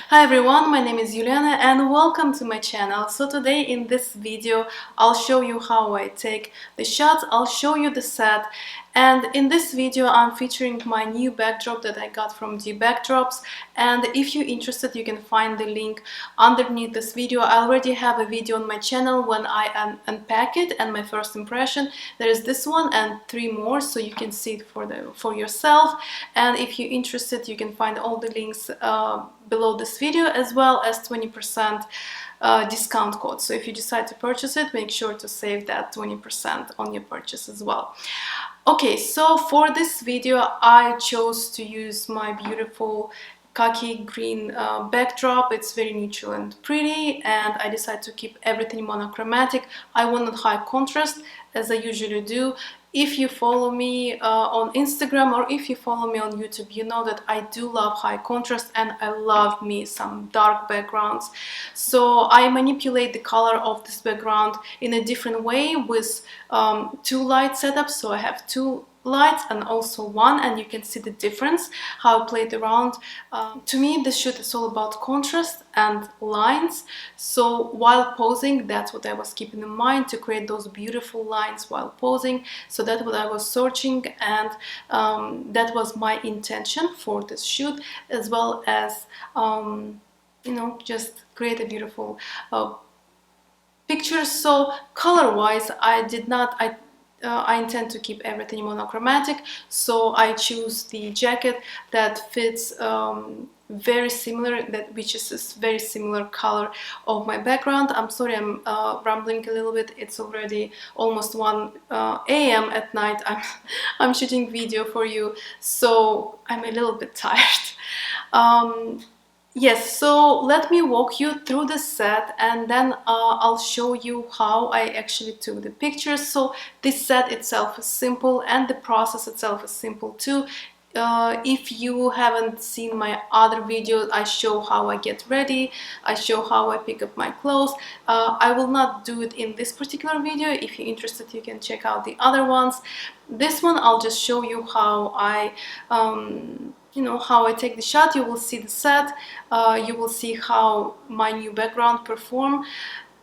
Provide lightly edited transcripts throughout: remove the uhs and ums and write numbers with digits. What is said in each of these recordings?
Hi everyone, my name is Juliana and welcome to my channel. So today in this video I'll show you how I take the shots, I'll show you the set, and in this video I'm featuring my new backdrop that I got from D Backdrops, and if you're interested you can find the link underneath this video. I already have a video on my channel when I unpack it and my first impression. There is this one and 3 more, so you can see it for yourself, and if you're interested you can find all the links below this video, as well as 20% discount code. So if you decide to purchase it, make sure to save that 20% on your purchase as well. Okay, so for this video I chose to use my beautiful khaki green backdrop. It's very neutral and pretty, and I decided to keep everything monochromatic. I wanted high contrast, as I usually do. If you follow me on Instagram or if you follow me on YouTube, you know that I do love high contrast and I love me some dark backgrounds. So I manipulate the color of this background in a different way with 2 light setups. So I have 2 lights and also 1, and you can see the difference how I played around. To me this shoot is all about contrast and lines, so while posing that's what I was keeping in mind, to create those beautiful lines while posing. So that's what I was searching, and that was my intention for this shoot, as well as you know, just create a beautiful picture. So color wise I intend to keep everything monochromatic, so I choose the jacket that fits very similar, which is this very similar color of my background. I'm sorry I'm rambling a little bit. It's already almost 1 a.m. at night. I'm shooting video for you, so I'm a little bit tired. Yes, so let me walk you through the set, and then I'll show you how I actually took the pictures. So this set itself is simple and the process itself is simple too. If you haven't seen my other videos, I show how I get ready, I show how I pick up my clothes. I will not do it in this particular video. If you're interested you can check out the other ones. This one I'll just show you how I you know, how I take the shot. You will see the set, you will see how my new background perform,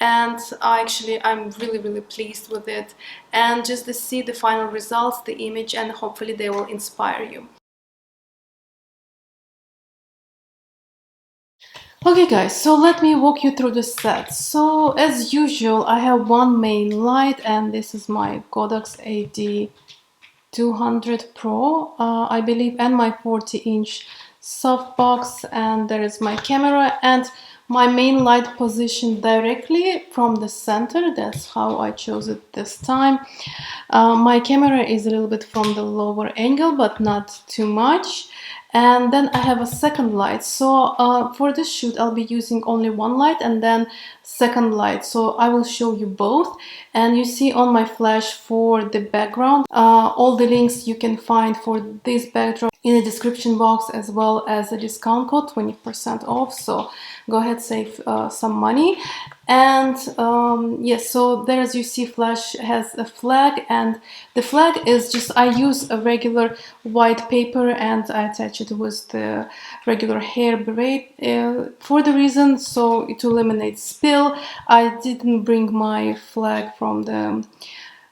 and I'm really pleased with it, and just to see the final results, the image, and hopefully they will inspire you. Okay guys, so let me walk you through the set. So as usual I have one main light, and this is my Godox AD 200 Pro, I believe, and my 40-inch softbox, and there is my camera and my main light positioned directly from the center. That's how I chose it this time. My camera is a little bit from the lower angle, but not too much. And then I have a second light. So for this shoot I'll be using only 1 light and then second light, so I will show you both. And you see on my flash for the background, all the links you can find for this backdrop in the description box, as well as a discount code 20% off, so go ahead, save some money. And yes, so there, as you see, flash has a flag, and the flag is just, I use a regular white paper and I attach it with the regular hair braid for the reason so to eliminate spill. I didn't bring my flag from the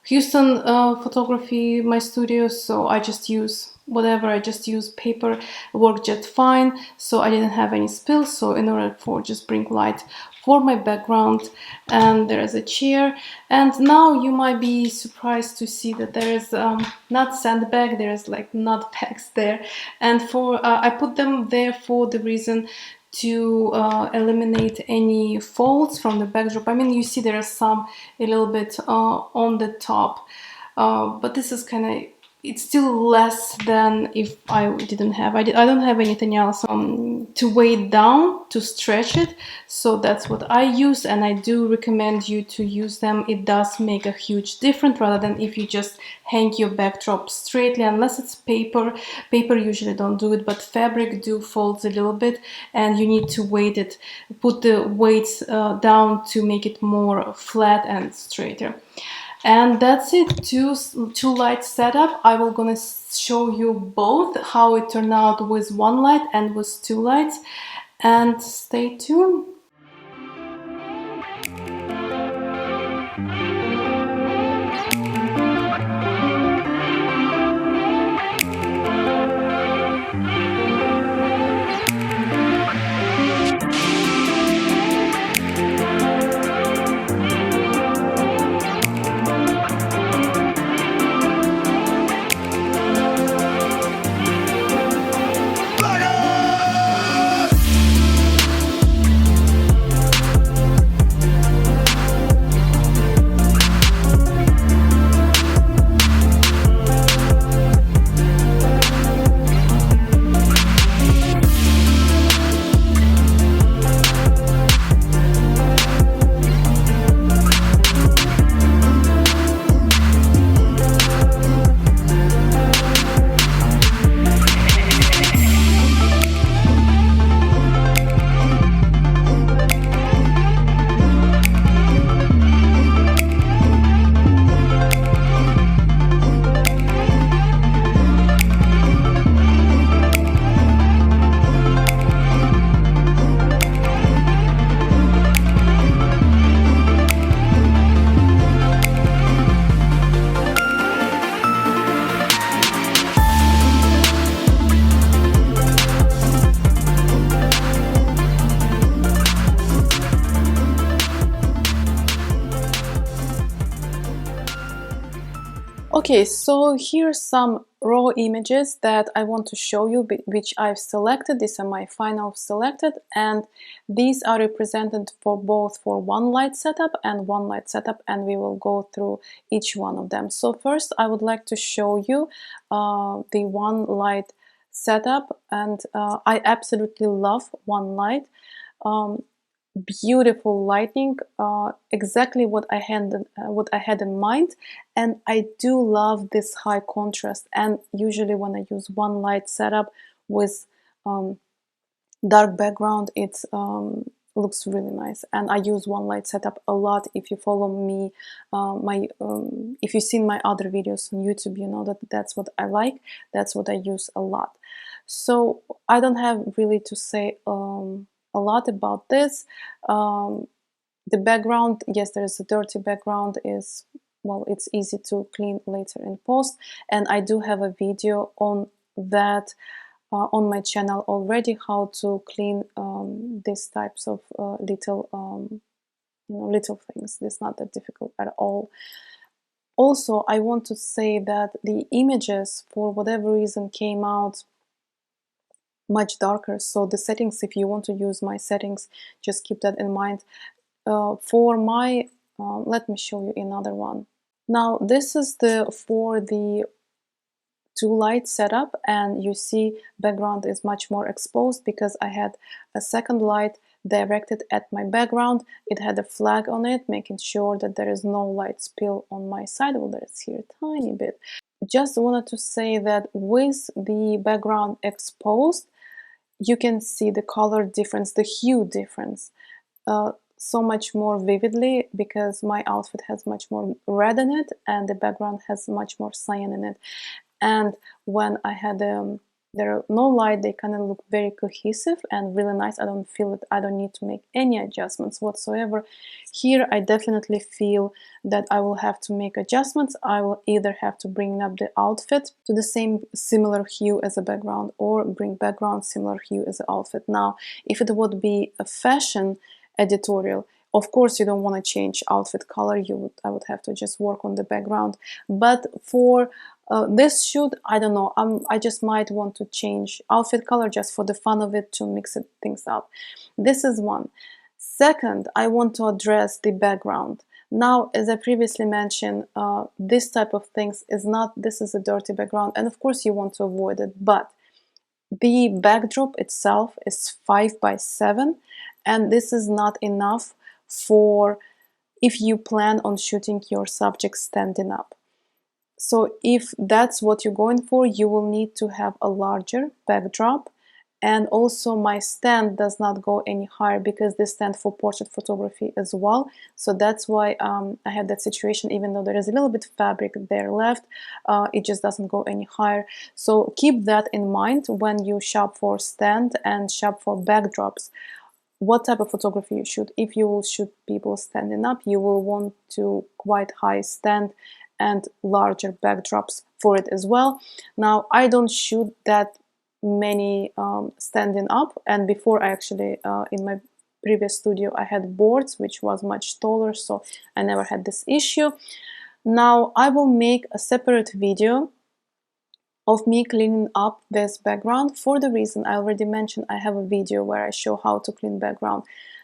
Houston photography, my studio, so I just use whatever, I just use paper, worked just fine, so I didn't have any spills. So in order for just bring light for my background, and there is a chair, and now you might be surprised to see that there is not sandbag, there is like nut bags there, and for I put them there for the reason to eliminate any folds from the backdrop. I mean, you see there are some a little bit on the top, but this is kind of, it's still less than if I didn't have, I don't have anything else to weigh it down, to stretch it, so that's what I use, and I do recommend you to use them. It does make a huge difference rather than if you just hang your backdrop straightly, unless it's paper. Paper usually don't do it, but fabric do folds a little bit, and you need to weight it, put the weights down to make it more flat and straighter. And that's it, two light setup. I will gonna show you both how it turned out with 1 light and with 2 lights. and stay tuned. Okay, so here's some raw images that I want to show you, which I've selected. These are my final selected, and these are represented for both for one light setup and one light setup, and we will go through each one of them. So first, I would like to show you the one light setup, and I absolutely love one light. Beautiful lighting, exactly what I had in mind, and I do love this high contrast. And usually when I use one light setup with dark background, it looks really nice. And I use one light setup a lot. If you follow me, if you've seen my other videos on YouTube, you know that that's what I like. That's what I use a lot. So I don't have really to say a lot about this. The background, yes, there is a dirty background, is, well, it's easy to clean later in post, and I do have a video on that on my channel already, how to clean these types of little little things. It's not that difficult at all. Also, I want to say that the images, for whatever reason, came out much darker. So the settings, if you want to use my settings, just keep that in mind. For my, let me show you another one. Now this is for the two light setup, and you see background is much more exposed because I had a second light directed at my background. It had a flag on it, making sure that there is no light spill on my side. Well, there's here a tiny bit. Just wanted to say that with the background exposed, you can see the color difference, the hue difference, so much more vividly, because my outfit has much more red in it and the background has much more cyan in it. And when I had there are no light, they kind of look very cohesive and really nice. I don't feel it, I don't need to make any adjustments whatsoever. Here I definitely feel that I will have to make adjustments. I will either have to bring up the outfit to the same similar hue as a background, or bring background similar hue as the outfit. Now, if it would be a fashion editorial, of course you don't want to change outfit color. I would have to just work on the background. But for this shoot, I don't know, I just might want to change outfit color just for the fun of it, to mix things up. This is one. Second, I want to address the background. Now, as I previously mentioned, this type of things is not, this is a dirty background, and of course you want to avoid it, but the backdrop itself is 5x7, and this is not enough for if you plan on shooting your subject standing up. So if that's what you're going for, you will need to have a larger backdrop, And also my stand does not go any higher because this stand for portrait photography as well. So that's why I have that situation. Even though there is a little bit of fabric there left, it just doesn't go any higher. So keep that in mind when you shop for stand and shop for backdrops. What type of photography you shoot. If you will shoot people standing up, you will want to quite high stand and larger backdrops for it as well. Now, I don't shoot that many standing up, and before I actually in my previous studio I had boards which was much taller, so I never had this issue. Now I will make a separate video of me cleaning up this background. For the reason I already mentioned, I have a video where I show how to clean background,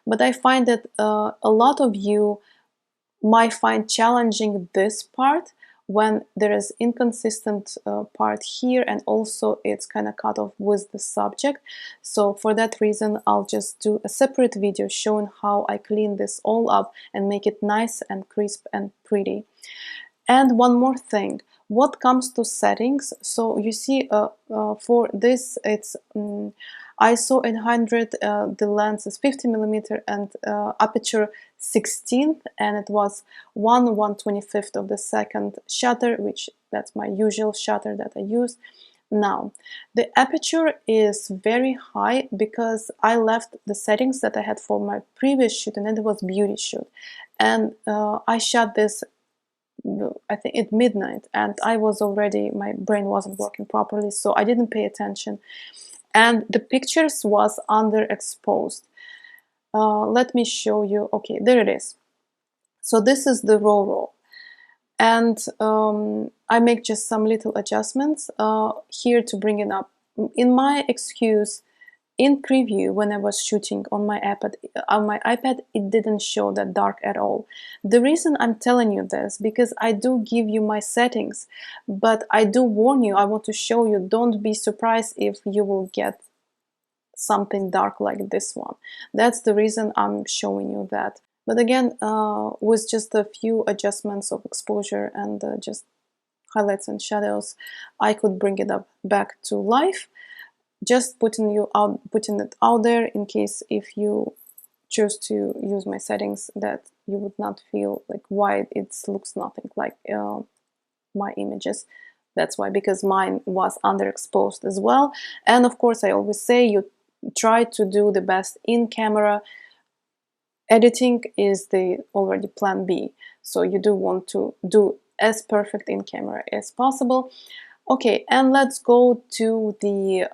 but I find that a lot of you might find challenging this part when there is inconsistent part here, and also it's kind of cut off with the subject. So for that reason I'll just do a separate video showing how I clean this all up and make it nice and crisp and pretty. And one more thing, what comes to settings, so you see for this it's ISO 800, the lens is 50mm and aperture 16th, and it was 1/125th of the second shutter, which that's my usual shutter that I use. Now, the aperture is very high because I left the settings that I had for my previous shoot, and it was beauty shoot. And I shot this I think at midnight, and I was already, my brain wasn't working properly, so I didn't pay attention. And the pictures was underexposed. Let me show you. Okay, there it is. So this is the raw. And I make just some little adjustments here to bring it up. In my excuse, in preview, when I was shooting on my iPad, it didn't show that dark at all. The reason I'm telling you this, because I do give you my settings, but I do warn you, I want to show you, don't be surprised if you will get something dark like this one. That's the reason I'm showing you that. But again, with just a few adjustments of exposure and just highlights and shadows, I could bring it up back to life. Just putting it out there in case if you choose to use my settings, that you would not feel like why it looks nothing like my images. That's why, because mine was underexposed as well. And of course, I always say you try to do the best in camera. Editing is the already plan B, so you do want to do as perfect in camera as possible. Okay, and let's go to the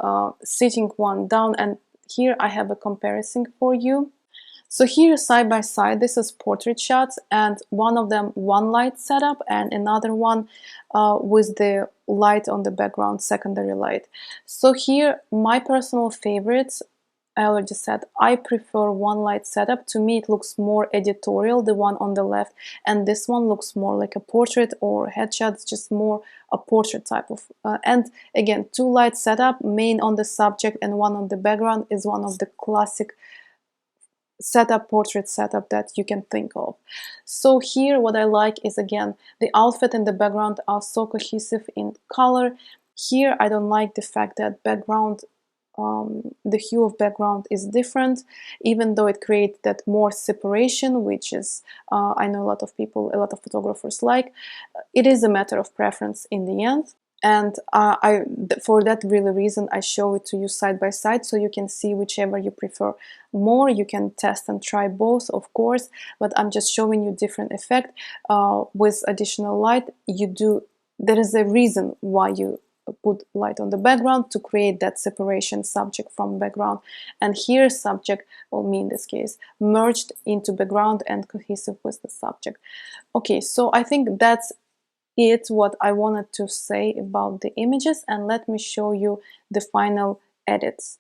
sitting one down, and here I have a comparison for you. So here side by side, this is portrait shots, and one of them one light setup and another one with the light on the background, secondary light. So here my personal favorites, I already said I prefer one light setup. To me it looks more editorial, the one on the left, and this one looks more like a portrait or headshots, just more a portrait type of and again, two light setup, main on the subject and one on the background, is one of the classic setup, portrait setup that you can think of. So here what I like is, again, the outfit and the background are so cohesive in color. Here I don't like the fact that background the hue of background is different, even though it creates that more separation, which is I know a lot of people, a lot of photographers like. It is a matter of preference in the end, and for that really reason I show it to you side by side, so you can see whichever you prefer more. You can test and try both, of course, but I'm just showing you different effect with additional light. There is a reason why you put light on the background, to create that separation, subject from background, and here subject, or me in this case, merged into background and cohesive with the subject. Okay, so I think that's it what I wanted to say about the images, and let me show you the final edits.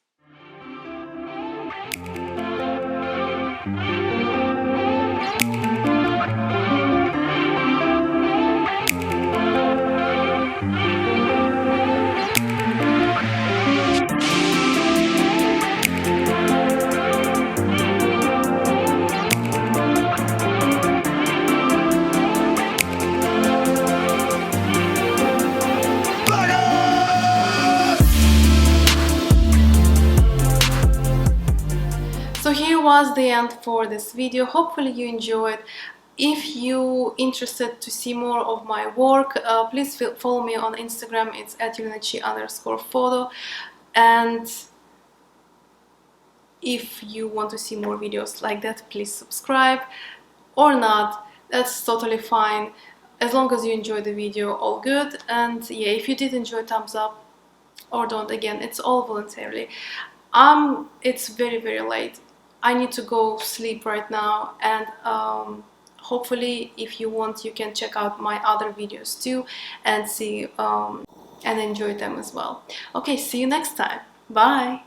So here was the end for this video. Hopefully you enjoyed. If you interested to see more of my work, please follow me on Instagram. It's @yulianachi_photo. And if you want to see more videos like that, please subscribe, or not, that's totally fine. As long as you enjoy the video, all good. And yeah, if you did enjoy, thumbs up, or don't. Again, it's all voluntarily. It's very late. I need to go sleep right now, and hopefully if you want, you can check out my other videos too and see and enjoy them as well. Okay, see you next time. Bye.